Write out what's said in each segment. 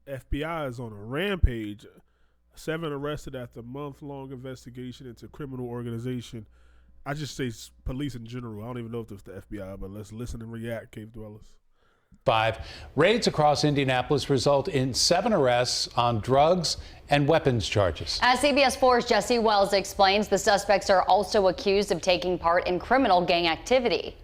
FBI is on a rampage. 7 arrested after a month-long investigation into criminal organization. I just say police in general. I don't even know if it's the FBI, but let's listen and react, cave dwellers. 5 raids across Indianapolis result in 7 arrests on drugs and weapons charges. As CBS 4's Jesse Wells explains, the suspects are also accused of taking part in criminal gang activity.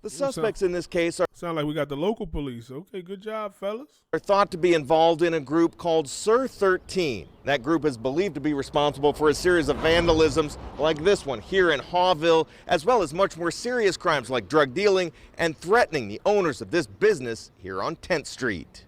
The suspects in this case Sound like we got the local police. Okay, good job, fellas. are thought to be involved in a group called Sir 13. That group is believed to be responsible for a series of vandalisms like this one here in Hawville, as well as much more serious crimes like drug dealing and threatening the owners of this business here on 10th Street.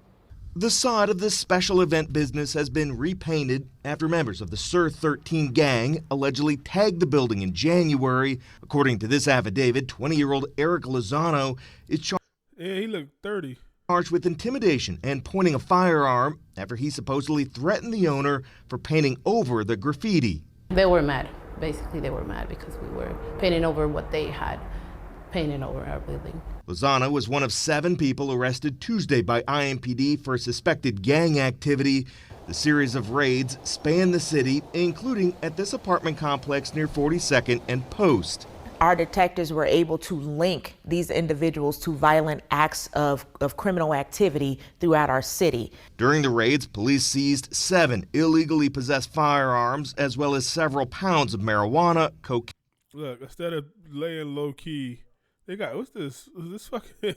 The side of this special event business has been repainted after members of the Sir 13 gang allegedly tagged the building in January. According to this affidavit, 20-year-old Eric Lozano is charged. Yeah, he looked 30. Charged with intimidation and pointing a firearm after he supposedly threatened the owner for painting over the graffiti. They were mad. Basically, they were mad because we were painting over what they had painted over our building. Lozano was one of 7 people arrested Tuesday by IMPD for suspected gang activity. The series of raids spanned the city, including at this apartment complex near 42nd and Post. Our detectives were able to link these individuals to violent acts of criminal activity throughout our city. During the raids, police seized 7 illegally possessed firearms, as well as several pounds of marijuana, cocaine. Look, instead of laying low key, they got, what's this? Is this fucking,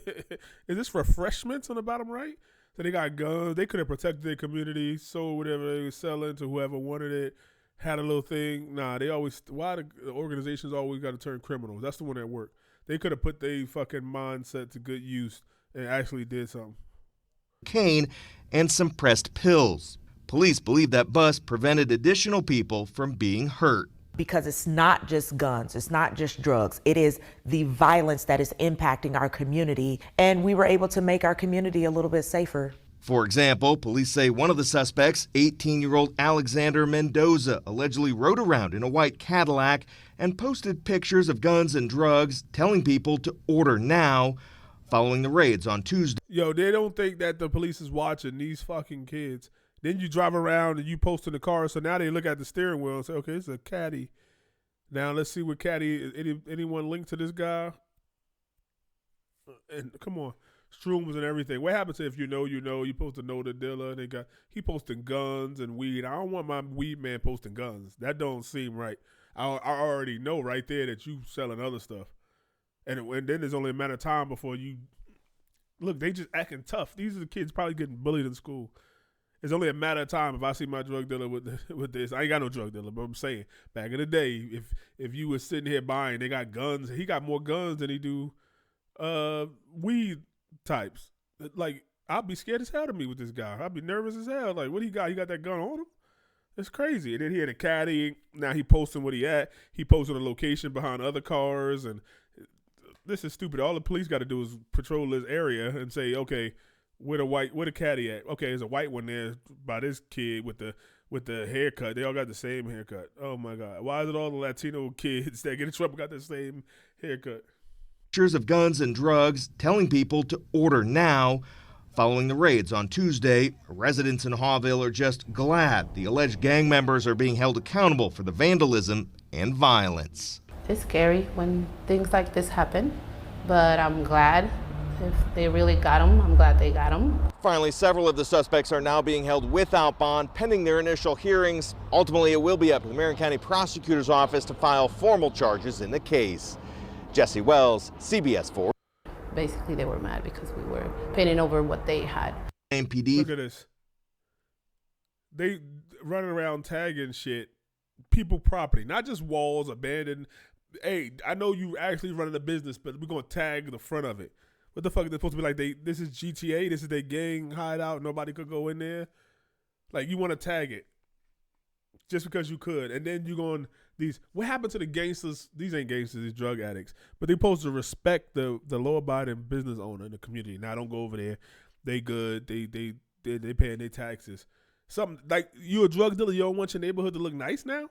is this refreshments on the bottom right? So they got guns. They could have protected their community, sold whatever they were selling to whoever wanted it, had a little thing. Nah, they always, why the organizations always got to turn criminals? That's the one that worked. They could have put their fucking mindset to good use and actually did something. Cocaine and some pressed pills. Police believe that bust prevented additional people from being hurt. Because it's not just guns, it's not just drugs, it is the violence that is impacting our community, and we were able to make our community a little bit safer. For example, police say one of the suspects, 18-year-old Alexander Mendoza, allegedly rode around in a white Cadillac and posted pictures of guns and drugs, telling people to order now, following the raids on Tuesday. Yo, they don't think that the police is watching these fucking kids. Then you drive around and you post in the car, so now they look at the steering wheel and say, okay, it's a caddy. Now let's see what caddy, anyone linked to this guy? And come on, shrooms and everything. What happens if you know, you're supposed to know the dealer, and he posting guns and weed. I don't want my weed man posting guns. That don't seem right. I already know right there that you selling other stuff. And then there's only a matter of time before you, look, they just acting tough. These are the kids probably getting bullied in school. It's only a matter of time if I see my drug dealer with this. I ain't got no drug dealer, but I'm saying back in the day, if you was sitting here buying, they got guns. He got more guns than he do weed types. Like, I'd be scared as hell to meet with this guy. I'd be nervous as hell. Like, what he got? He got that gun on him? It's crazy. And then he had a caddy. Now he posting what he at. He posting a location behind other cars, and this is stupid. All the police got to do is patrol this area and say, okay, where the caddy at? Okay, there's a white one there by this kid with the haircut. They all got the same haircut. Oh my God. Why is it all the Latino kids that get in trouble got the same haircut? Pictures of guns and drugs, telling people to order now. Following the raids on Tuesday, residents in Hawville are just glad the alleged gang members are being held accountable for the vandalism and violence. It's scary when things like this happen, but I'm glad. If they really got him, I'm glad they got him. Finally, several of the suspects are now being held without bond pending their initial hearings. Ultimately, it will be up to the Marion County Prosecutor's Office to file formal charges in the case. Jesse Wells, CBS 4. Basically, they were mad because we were painting over what they had. MPD. Look at this. They running around tagging shit, people property, not just walls, abandoned. Hey, I know you actually running a business, but we're going to tag the front of it. What the fuck are they supposed to be like? This is GTA. This is their gang hideout. Nobody could go in there. Like, you want to tag it just because you could, and then you going these. What happened to the gangsters? These ain't gangsters. These drug addicts. But they supposed to respect the law-abiding business owner in the community. Now, don't go over there. They good. They paying their taxes. Something like, you a drug dealer. You don't want your neighborhood to look nice now.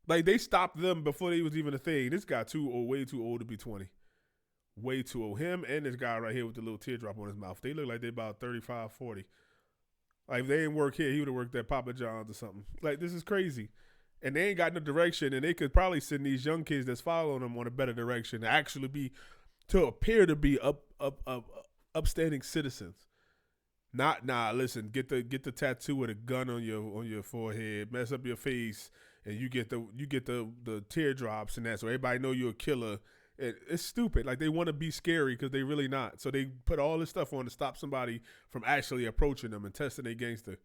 Like, they stopped them before they was even a thing. This guy way too old to be 20. Way too old. Him and this guy right here with the little teardrop on his mouth. They look like they're about 35, 40. Like, if they didn't work here, he would have worked at Papa John's or something. Like, this is crazy. And they ain't got no direction, and they could probably send these young kids that's following them on a better direction to appear to be upstanding citizens. Listen, get the tattoo with a gun on your forehead, mess up your face, and you get the teardrops and that, so everybody know you're a killer. It's stupid. Like, they want to be scary because they really not. So they put all this stuff on to stop somebody from actually approaching them and testing their gangster,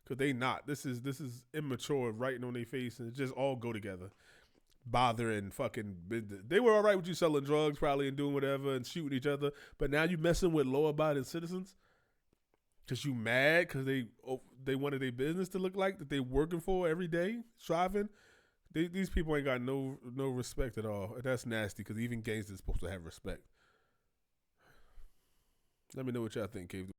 because they not. This is immature, writing on their face, and it just all go together. Bothering fucking business. They were all right with you selling drugs probably and doing whatever and shooting each other, but now you messing with law-abiding citizens because you mad because they wanted their business to look like that they working for every day, striving. These people ain't got no respect at all. That's nasty, because even gangsters supposed to have respect. Let me know what y'all think, Cave.